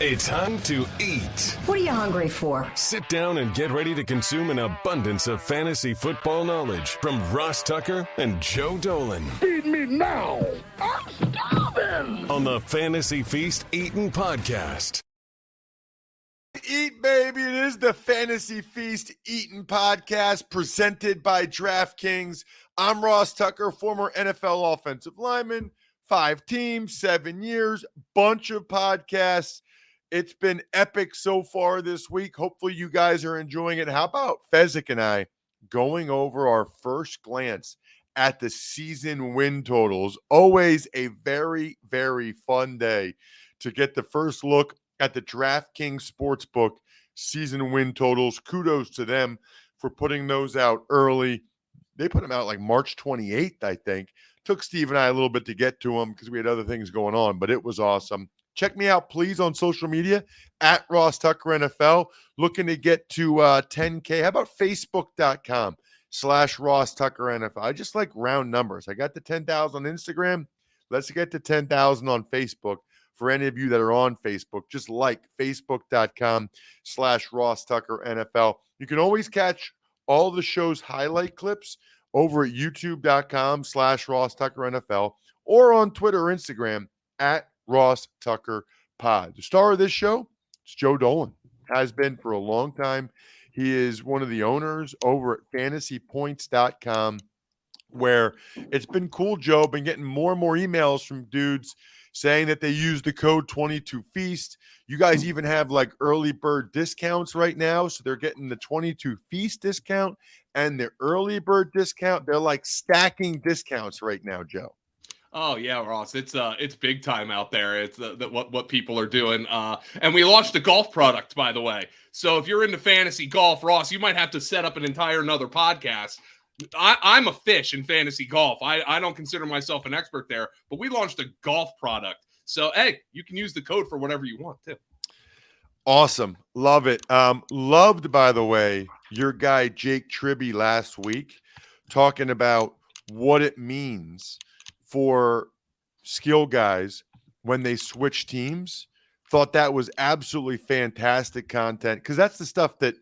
It's time to eat. What are you hungry for? Sit down and get ready to consume an abundance of fantasy football knowledge from Ross Tucker and Joe Dolan. Feed me now. I'm starving. On the Fantasy Feast Eatin' Podcast. Eat, baby. It is the Fantasy Feast Eatin' Podcast presented by DraftKings. I'm Ross Tucker, former NFL offensive lineman, 5 teams, 7 years, bunch of podcasts. It's been epic so far this week. Hopefully you guys are enjoying it. How about Fezzik and I going over our first glance at the season win totals? Always a very, very fun day to get the first look at the DraftKings Sportsbook season win totals. Kudos to them for putting those out early. They put them out like March 28th, I think. Took Steve and I a little bit to get to them because we had other things going on, but it was awesome. Check me out, please, on social media at Ross Tucker NFL. Looking to get to 10K. How about Facebook.com/Ross Tucker NFL? I just like round numbers. I got the 10,000 on Instagram. Let's get to 10,000 on Facebook. For any of you that are on Facebook, just like Facebook.com/Ross Tucker NFL. You can always catch all the show's highlight clips over at YouTube.com/Ross Tucker NFL or on Twitter or Instagram at Ross Tucker Pod. The star of this show is Joe Dolan. Has been for a long time. He is one of the owners over at fantasypoints.com, where it's been cool, Joe. Been getting more and more emails from dudes saying that they use the code 22Feast. You guys even have like early bird discounts right now. So they're getting the 22Feast discount and the early bird discount. They're like stacking discounts right now, Joe. Oh yeah, Ross, it's big time out there. It's what people are doing. And we launched a golf product, by the way. So if you're into fantasy golf, Ross, you might have to set up an entire another podcast. I'm a fish in fantasy golf. I don't consider myself an expert there, but we launched a golf product. So hey, you can use the code for whatever you want too. Awesome. Love it. Loved, by the way, your guy Jake Tribby last week talking about what it means for skill guys when they switch teams. Thought that was absolutely fantastic content because that's the stuff that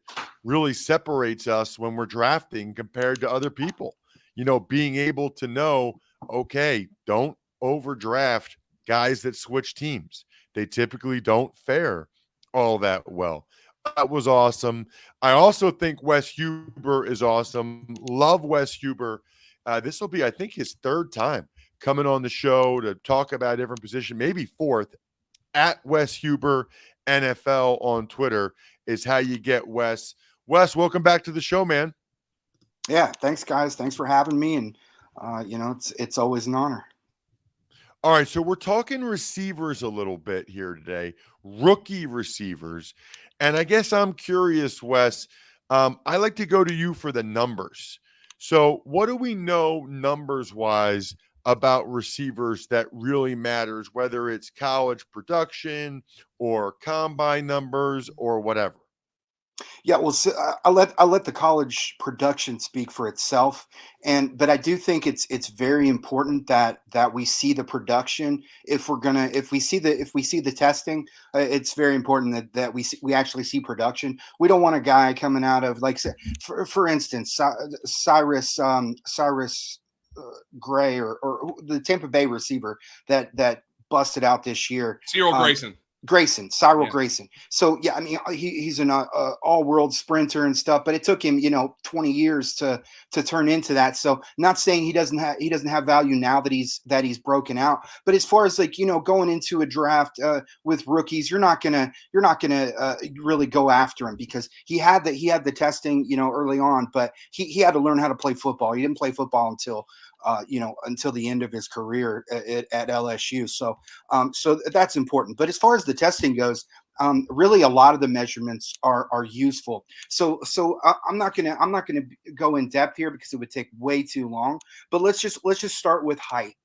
really separates us when we're drafting compared to other people. You know, being able to know, okay, don't overdraft guys that switch teams. They typically don't fare all that well. That was awesome. I also think Wes Huber is awesome. Love Wes Huber. This will be, I think, his third time coming on the show to talk about a different position, maybe fourth. At Wes Huber NFL on Twitter is how you get Wes. Wes, welcome back to the show, man. Yeah, thanks, guys. Thanks for having me, and it's always an honor. All right, so we're talking receivers a little bit here today, rookie receivers, and I guess I'm curious, Wes. I like to go to you for the numbers. So, what do we know numbers-wise about receivers that really matters, whether it's college production or combine numbers or whatever? Yeah, well, so I'll let the college production speak for itself, but I do think it's very important that we see the production. If we see the testing, it's very important that we actually see production. We don't want a guy coming out of, like, for instance, Cyrus Gray or the Tampa Bay receiver that busted out this year. Cyril Grayson. Grayson. So yeah, I mean, he's an all-world sprinter and stuff, but it took him 20 years to turn into that. So not saying he doesn't have value now that he's broken out, but as far as going into a draft with rookies, you're not gonna really go after him because he had the testing early on, but he had to learn how to play football. He didn't play football until the end of his career at LSU. So that's important. But as far as the testing goes, really a lot of the measurements are useful. So I'm not gonna go in depth here because it would take way too long. But let's just start with height.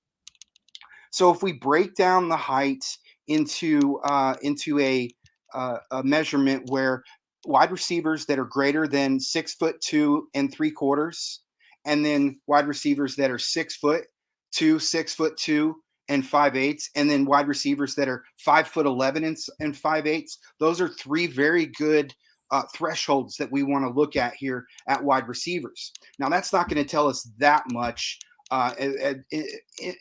So if we break down the height into a measurement where wide receivers that are greater than 6'2" 3/4, and then wide receivers that are 6'2", 6'2", and 5/8, and then wide receivers that are 5'11" and 5/8. Those are three very good thresholds that we want to look at here at wide receivers. Now, that's not going to tell us that much.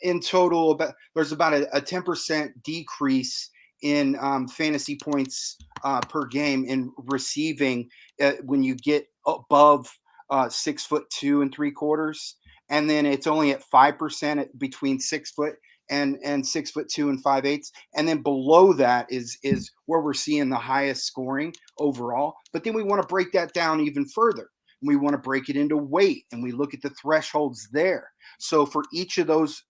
In total, there's about a 10% decrease in fantasy points per game in receiving when you get above 6'2 3/4, and then it's only at 5% between 6 foot and 6'2 5/8, and then below that is where we're seeing the highest scoring overall. But then we want to break that down even further. We want to break it into weight, and we look at the thresholds there. So for each of those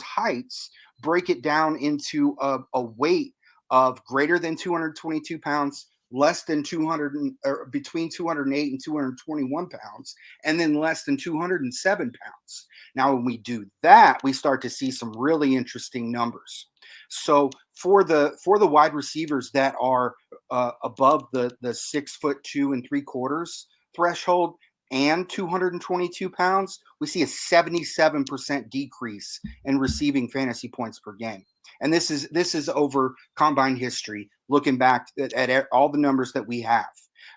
heights, break it down into a weight of greater than 222 pounds, less than 200, or between 208 and 221 pounds, and then less than 207 pounds. Now, when we do that, we start to see some really interesting numbers. So for the wide receivers that are above the 6'2 3/4 threshold and 222 pounds, we see a 77% decrease in receiving fantasy points per game. And this is over combine history, looking back at all the numbers that we have.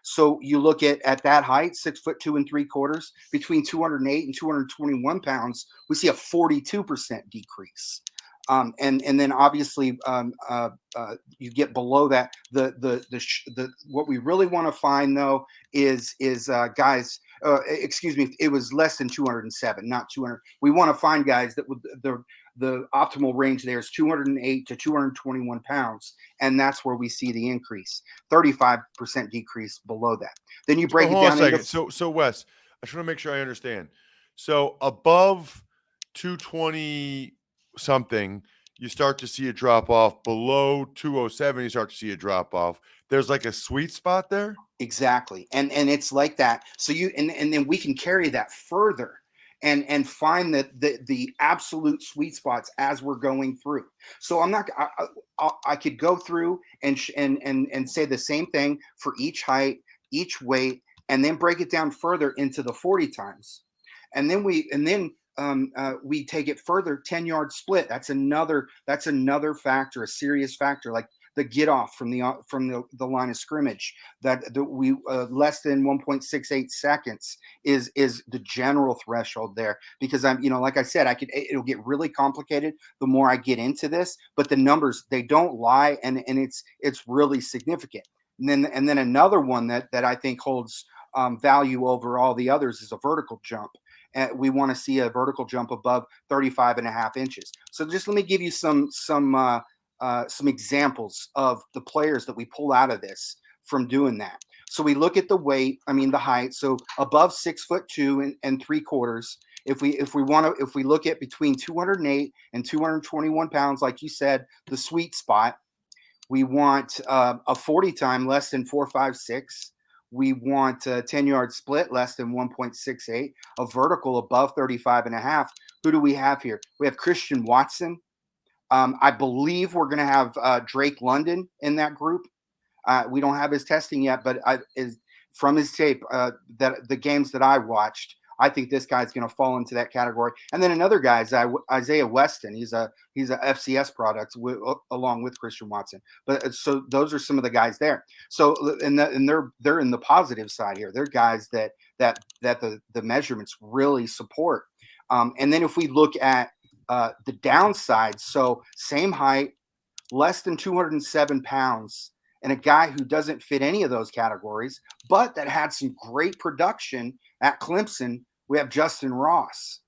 So you look at that height, 6'2 3/4, between 208 and 221 pounds, we see a 42% decrease. And then obviously you get below that. The what we really want to find though is guys. Excuse me, it was less than 207, not 200. We want to find guys that would the optimal range there is 208 to 221 pounds, and that's where we see the increase. 35% decrease below that. Then you break it down. So Wes, I just want to make sure I understand. So above 220 something, you start to see a drop off. Below 207, you start to see a drop off. There's like a sweet spot there. Exactly. And it's like that. So and then we can carry that further and find that the absolute sweet spots as we're going through. So I could go through and say the same thing for each height, each weight, and then break it down further into the 40 times. And then we take it further, 10-yard split. That's another factor, a serious factor, like the get off from the line of scrimmage, that we less than 1.68 seconds is the general threshold there. Because like I said, it'll get really complicated the more I get into this, but the numbers, they don't lie, and it's really significant. And then another one that I think holds value over all the others is a vertical jump. And we want to see a vertical jump above 35.5 inches. So just let me give you some examples of the players that we pull out of this from doing that. So we look at the height. So above 6'2 3/4. If we look at between 208 and 221 pounds, like you said, the sweet spot, we want a 40 time less than 4.56. We want a 10-yard split less than 1.68, a vertical above 35.5. Who do we have here? We have Christian Watson. I believe we're going to have Drake London in that group. We don't have his testing yet, but from his tape, that the games that I watched, I think this guy's going to fall into that category. And then another guy is Isaiah Weston. He's a FCS product along with Christian Watson. But so those are some of the guys there. So and they're in the positive side here. They're guys that the measurements really support. And then if we look at the downside, so same height, less than 207 pounds, and a guy who doesn't fit any of those categories, but that had some great production at Clemson, we have Justin Ross.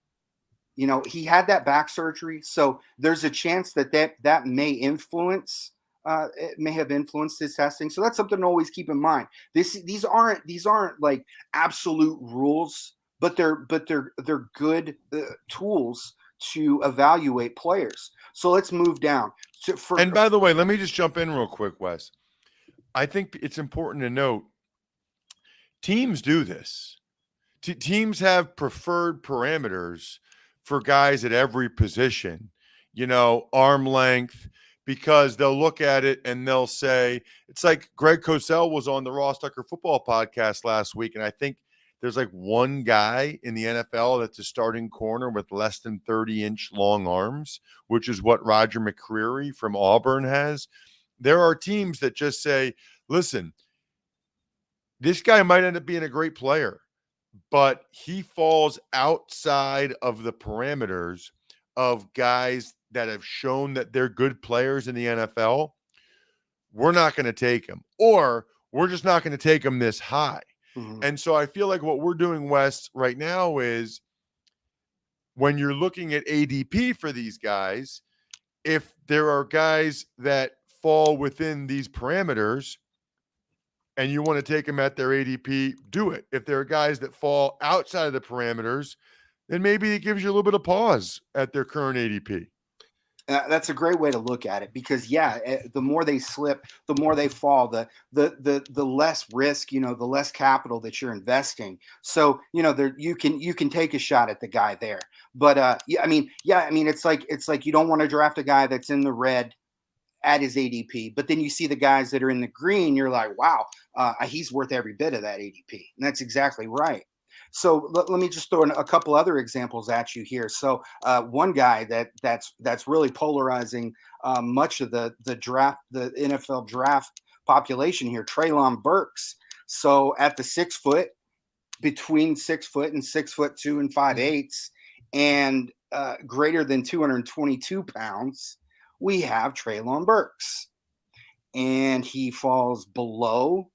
He had that back surgery, so there's a chance that may influence. It may have influenced his testing. So that's something to always keep in mind. These aren't like absolute rules, but they're good tools to evaluate players. So let's move down. And by the way, let me just jump in real quick, Wes. I think it's important to note teams do this. Teams have preferred parameters for guys at every position, arm length, because they'll look at it and they'll say, it's like Greg Cosell was on the Ross Tucker football podcast last week, and I think there's like one guy in the NFL that's a starting corner with less than 30-inch long arms, which is what Roger McCreary from Auburn has. There are teams that just say, listen, this guy might end up being a great player, but he falls outside of the parameters of guys that have shown that they're good players in the NFL. We're not going to take him, or we're just not going to take him this high. Mhm. And so I feel like what we're doing, Wes, right now is when you're looking at ADP for these guys, if there are guys that fall within these parameters and you want to take them at their ADP, do it. If there are guys that fall outside of the parameters, then maybe it gives you a little bit of pause at their current ADP. That's a great way to look at it, because the more they slip, the more they fall, the less risk, the less capital that you're investing. So you can take a shot at the guy there. But it's like you don't want to draft a guy that's in the red at his ADP, but then you see the guys that are in the green, you're like, wow, he's worth every bit of that ADP, and that's exactly right. So let me just throw in a couple other examples at you here. So one guy that's really polarizing much of the NFL draft population here, Treylon Burks. So at the 6 foot, between 6 foot and 6'2" and 5/8, and greater than 222 pounds, we have Treylon Burks, and he falls below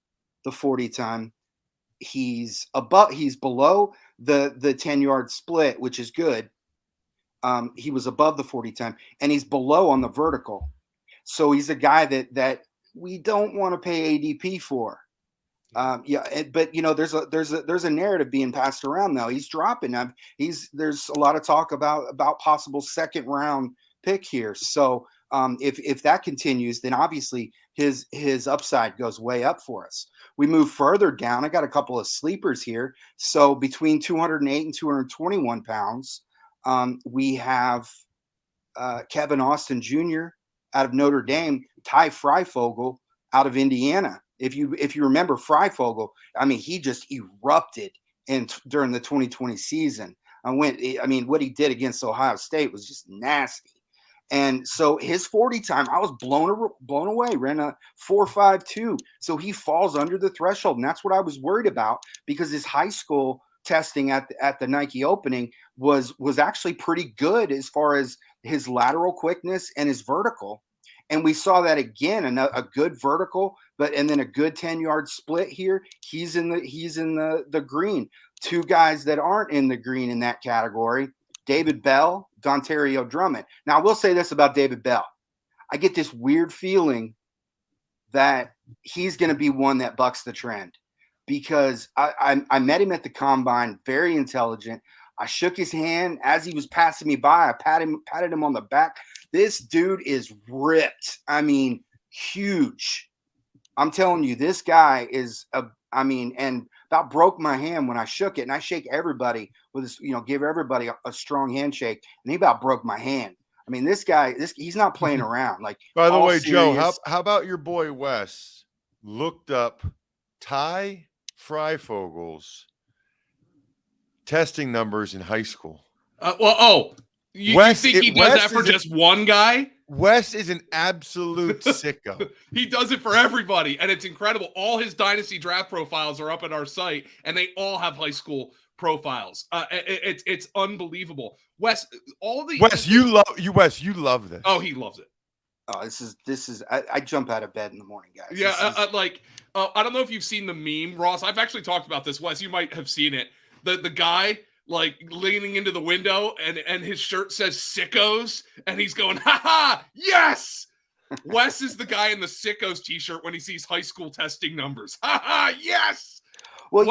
the 40 time. He's below the 10-yard split, which is good. He was above the 40 time, and he's below on the vertical. So he's a guy that we don't want to pay ADP for. But there's a narrative being passed around though. He's dropping. There's a lot of talk about possible second round pick here. So if that continues, then obviously his upside goes way up for us. We move further down. I got a couple of sleepers here. So between 208 and 221 pounds, we have Kevin Austin Jr. out of Notre Dame, Ty Freifogel out of Indiana. If you remember Freifogel, he just erupted during the 2020 season. What he did against Ohio State was just nasty. And so his 40 time, I was blown away, ran a 4.52. So he falls under the threshold. And that's what I was worried about, because his high school testing at the Nike opening was actually pretty good as far as his lateral quickness and his vertical. And we saw that again, a good vertical, and then a good 10-yard split here. He's in the green. Two guys that aren't in the green in that category, David Bell, Dontario Drummond. Now, I will say this about David Bell. I get this weird feeling that he's going to be one that bucks the trend, because I met him at the combine, very intelligent. I shook his hand as he was passing me by. I patted him on the back. This dude is ripped. Huge. I'm telling you, this guy is and about broke my hand when I shook it. And I shake everybody with this, give everybody a strong handshake. And he about broke my hand. This guy, he's not playing around. Like, by the way, serious. Joe, how about your boy Wes looked up Ty Freifogel's testing numbers in high school? You think he does that for just one guy? Wes is an absolute sicko. He does it for everybody, and it's incredible. All his dynasty draft profiles are up at our site, and they all have high school profiles. It's unbelievable. Wes, you love this. Oh, he loves it. Oh, this is. I jump out of bed in the morning, guys. Yeah, I don't know if you've seen the meme, Ross. I've actually talked about this, Wes. You might have seen it. The guy leaning into the window, and his shirt says "Sickos," and he's going, "Ha ha, yes!" Wes is the guy in the Sickos t-shirt when he sees high school testing numbers. Ha ha, yes! Well,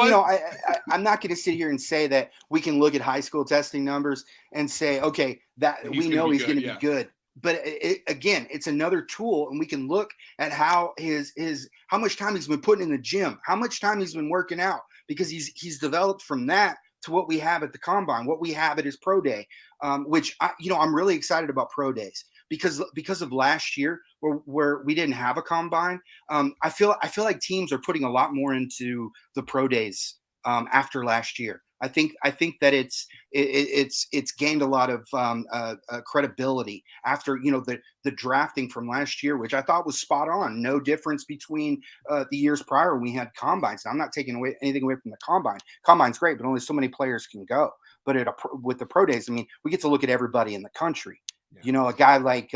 I'm not going to sit here and say that we can look at high school testing numbers and say, okay, that he's going to be good. But again, it's another tool, and we can look at how how much time he's been putting in the gym, how much time he's been working out, because he's developed from that to what we have at the combine, what we have at his pro day, which I'm really excited about pro days, because of last year where we didn't have a combine. I feel like teams are putting a lot more into the pro days after last year. I think that it's gained a lot of credibility after the drafting from last year, which I thought was spot on. No difference between the years prior when we had combines. Now, I'm not taking anything away from the combine. Combine's great, but only so many players can go. But with the pro days, I mean, we get to look at everybody in the country. Yeah. A guy like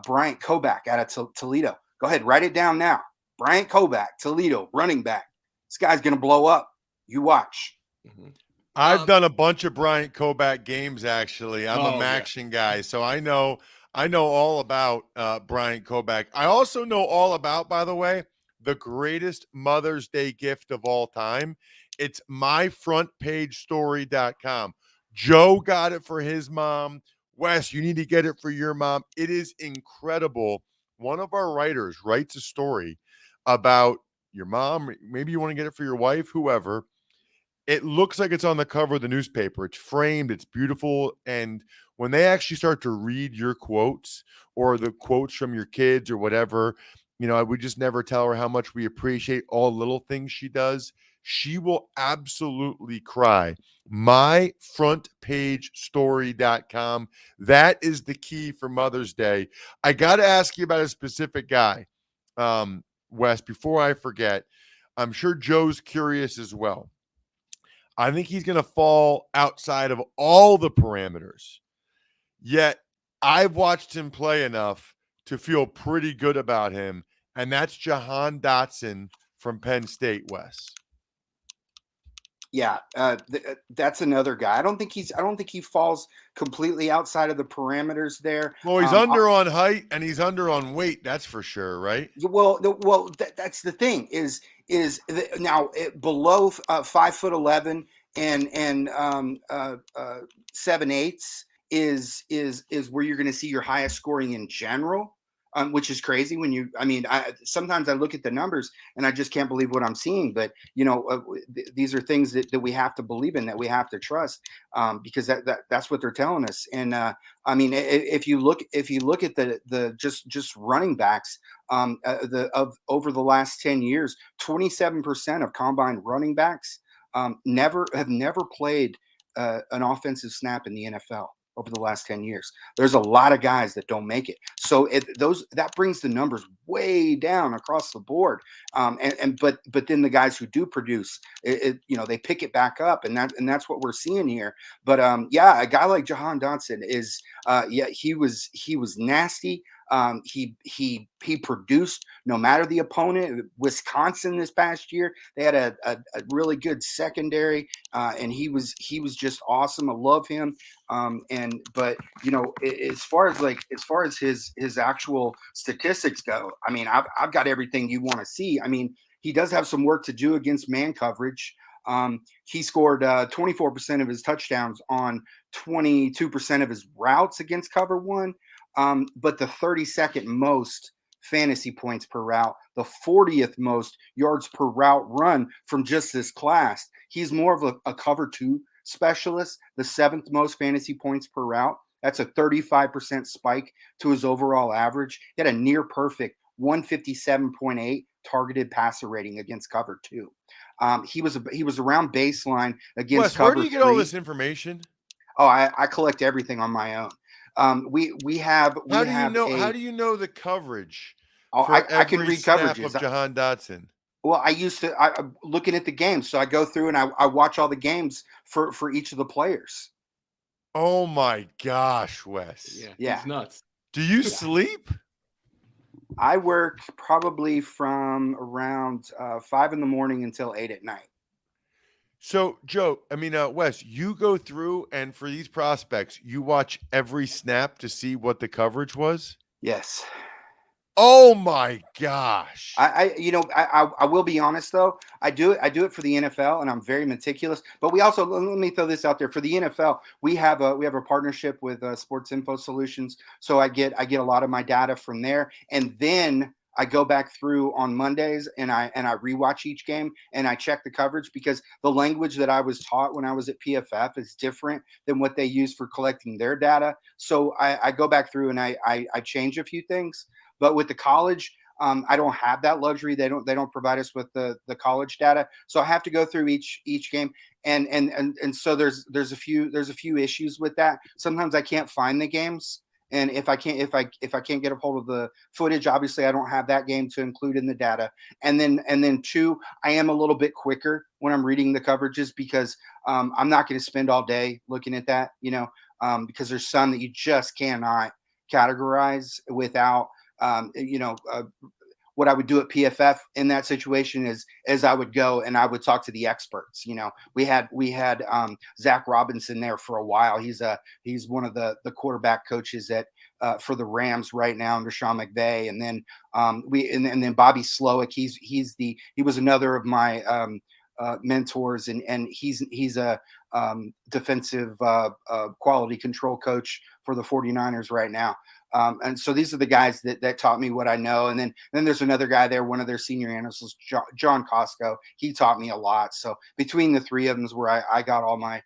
Bryant Koback out of Toledo. Go ahead, write it down now. Bryant Koback, Toledo, running back. This guy's going to blow up. You watch. Mm-hmm. I've done a bunch of Bryant Koback games, actually. I'm a Maction guy, so I know all about Bryant Koback. I also know all about, by the way, the greatest Mother's Day gift of all time. It's myfrontpagestory.com. Joe got it for his mom. Wes, you need to get it for your mom. It is incredible. One of our writers writes a story about your mom. Maybe you want to get it for your wife, whoever. It looks like it's on the cover of the newspaper. It's framed. It's beautiful. And when they actually start to read your quotes or the quotes from your kids or whatever, I would just never tell her how much we appreciate all the little things she does. She will absolutely cry. Myfrontpagestory.com. That is the key for Mother's Day. I got to ask you about a specific guy, Wes, before I forget. I'm sure Joe's curious as well. I think he's going to fall outside of all the parameters. Yet, I've watched him play enough to feel pretty good about him, and that's Jahan Dotson from Penn State, Wes. Yeah, that's another guy. I don't think he falls completely outside of the parameters there. Well, he's under on height and he's under on weight. That's for sure, right? Well, that's the thing now below 5'11" and 7/8 is where you're going to see your highest scoring in general. Which is crazy sometimes I look at the numbers and I just can't believe what I'm seeing. But, these are things that we have to believe in, that we have to trust, because that's what they're telling us. And if you look at the just running backs, over the last 10 years, 27% of combine running backs have never played an offensive snap in the NFL. Over the last 10 years, there's a lot of guys that don't make it. So that brings the numbers way down across the board. But then the guys who do produce, they pick it back up, and that's what we're seeing here. But a guy like Jahan Dotson is, he was nasty. He produced no matter the opponent. Wisconsin this past year, they had a really good secondary, and he was just awesome. I love him. But as far as his actual statistics go, I've got everything you want to see. He does have some work to do against man coverage. He scored 24% of his touchdowns on 22% of his routes against cover one. But the 32nd most fantasy points per route, the 40th most yards per route run from just this class. He's more of a cover two specialist, the 7th most fantasy points per route. That's a 35% spike to his overall average. He had a near perfect 157.8 targeted passer rating against cover two. He was around baseline against Wes, cover where do you get three. all this information? Oh, I collect everything on my own. How do you know the coverage? I can read coverages of Jahan Dotson. Well, I'm looking at the games, so I go through and I watch all the games for each of the players. Oh my gosh, Wes! Yeah. He's nuts. Do you sleep? I work probably from around 5 a.m. until 8 p.m. So, Joe, Wes, you go through and for these prospects, you watch every snap to see what the coverage was? Yes. Oh my gosh. I will be honest though. I do it for the NFL, and I'm very meticulous. But we also, let me throw this out there, for the NFL. We have a partnership with Sports Info Solutions, so I get a lot of my data from there, and then I go back through on Mondays and I rewatch each game and I check the coverage, because the language that I was taught when I was at PFF is different than what they use for collecting their data. So I go back through and I change a few things. But with the college, I don't have that luxury. They don't provide us with the college data, so I have to go through each game. And so there's a few issues with that. Sometimes I can't find the games. And if I can't get a hold of the footage, obviously I don't have that game to include in the data. And then two, I am a little bit quicker when I'm reading the coverages because I'm not going to spend all day looking at that, because there's some that you just cannot categorize without, what I would do at PFF in that situation is I would go and I would talk to the experts. We had Zach Robinson there for a while. He's one of the quarterback coaches for the Rams right now under Sean McVay. And then and then Bobby Slowick. He was another of my mentors, and he's a defensive quality control coach for the 49ers right now. And so these are the guys that taught me what I know. And then there's another guy there, one of their senior analysts, John Costco. He taught me a lot. So between the three of them is where I got all my,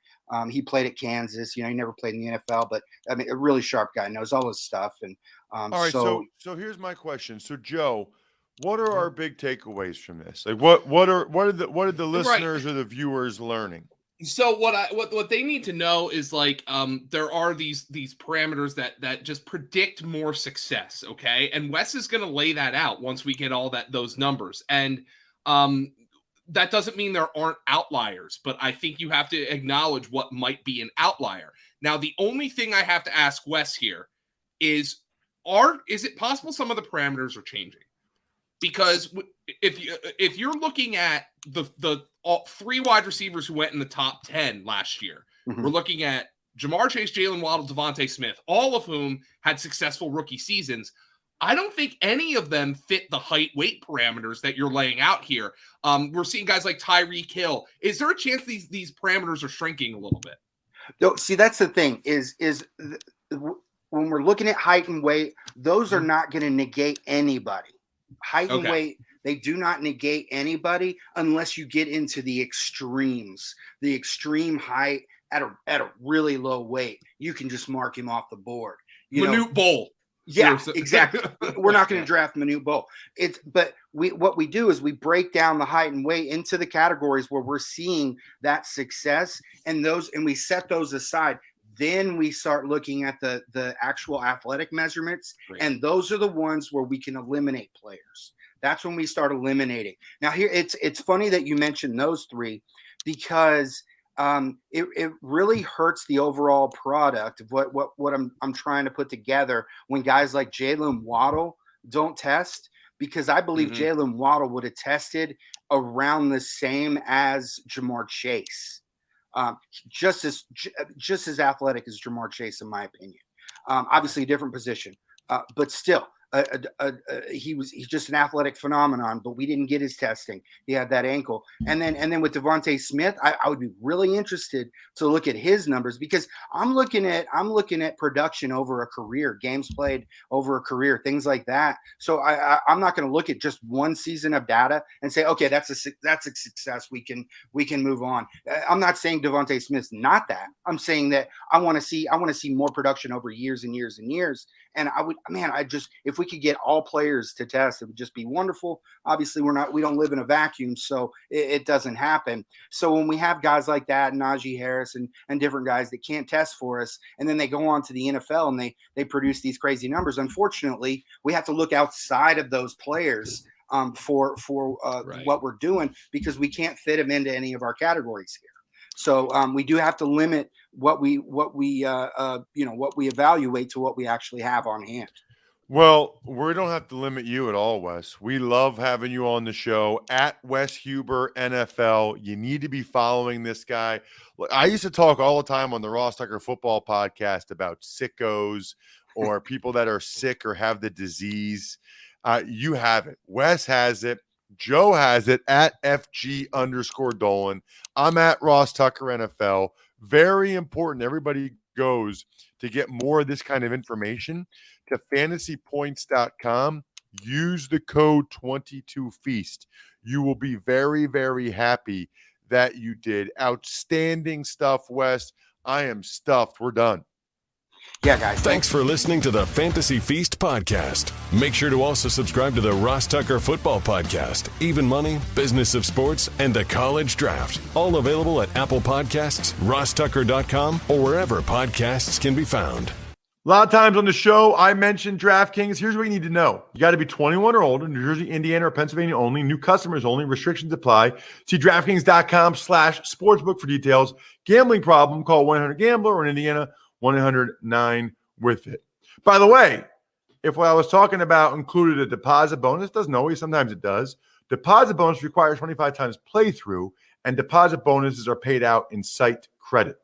he played at Kansas, he never played in the NFL, but I mean, a really sharp guy, knows all his stuff. And all right. So here's my question. So Joe, what are our big takeaways from this? Like what are the listeners or the viewers learning? So what they need to know is there are these parameters that just predict more success, okay? And Wes is going to lay that out once we get all those numbers. And that doesn't mean there aren't outliers, but I think you have to acknowledge what might be an outlier. Now, the only thing I have to ask Wes here is it possible some of the parameters are changing? Because if you're looking at the three wide receivers who went in the top 10 last year, we're looking at Jamar Chase, Jalen Waddle, Devontae Smith, all of whom had successful rookie seasons. I don't think any of them fit the height weight parameters that you're laying out here. We're seeing guys like Tyreek Hill. Is there a chance these parameters are shrinking a little bit? No, see, that's the thing is when we're looking at height and weight, those are not going to negate anybody. Height and weight, they do not negate anybody unless you get into the extremes. The extreme height at a really low weight, you can just mark him off the board. Manute Bol. Yeah, exactly. We're not going to draft Manute Bol. But what we do is we break down the height and weight into the categories where we're seeing that success, and we set those aside. Then we start looking at the actual athletic measurements, and those are the ones where we can eliminate players. That's when we start eliminating. Now here, it's funny that you mentioned those three, because it really hurts the overall product of what I'm trying to put together when guys like Jalen Waddle don't test, because I believe Jalen Waddle would have tested around the same as Jamar Chase. Just as athletic as Jamar Chase, in my opinion. Obviously a different position, but still, he's just an athletic phenomenon. But we didn't get his testing. He had that ankle, and then with Devontae Smith, I would be really interested to look at his numbers, because I'm looking at production over a career, games played over a career, things like that. So I'm not going to look at just one season of data and say, okay, that's a success. We can move on. I'm not saying Devontae Smith's not that. I'm saying that I want to see more production over years and years and years. And if we could get all players to test, it would just be wonderful. Obviously, we don't live in a vacuum, so it doesn't happen. So when we have guys like that, Najee Harris and different guys that can't test for us, and then they go on to the NFL and they produce these crazy numbers, unfortunately, we have to look outside of those players for what we're doing, because we can't fit them into any of our categories here. So we do have to limit what we evaluate to what we actually have on hand. Well, we don't have to limit you at all, Wes. We love having you on the show at Wes Huber NFL. You need to be following this guy. Look, I used to talk all the time on the Ross Tucker Football Podcast about sickos or people that are sick or have the disease. You have it. Wes has it. Joe has it at FG_Dolan. I'm at Ross Tucker NFL. Very important. Everybody goes to get more of this kind of information to fantasypoints.com. Use the code 22feast. You will be very, very happy that you did. Outstanding stuff, Wes. I am stuffed. We're done. Yeah, guys. Thanks for listening to the Fantasy Feast podcast. Make sure to also subscribe to the Ross Tucker Football Podcast, Even Money, Business of Sports, and the College Draft. All available at Apple Podcasts, rosstucker.com, or wherever podcasts can be found. A lot of times on the show, I mentioned DraftKings. Here's what you need to know. You got to be 21 or older, New Jersey, Indiana, or Pennsylvania only. New customers only. Restrictions apply. See DraftKings.com/sportsbook for details. Gambling problem, call 1-800-GAMBLER, or in Indiana, 1-800-9-WITH-IT. By the way, if what I was talking about included a deposit bonus, doesn't always, sometimes it does. Deposit bonus requires 25 times playthrough, and deposit bonuses are paid out in site credit.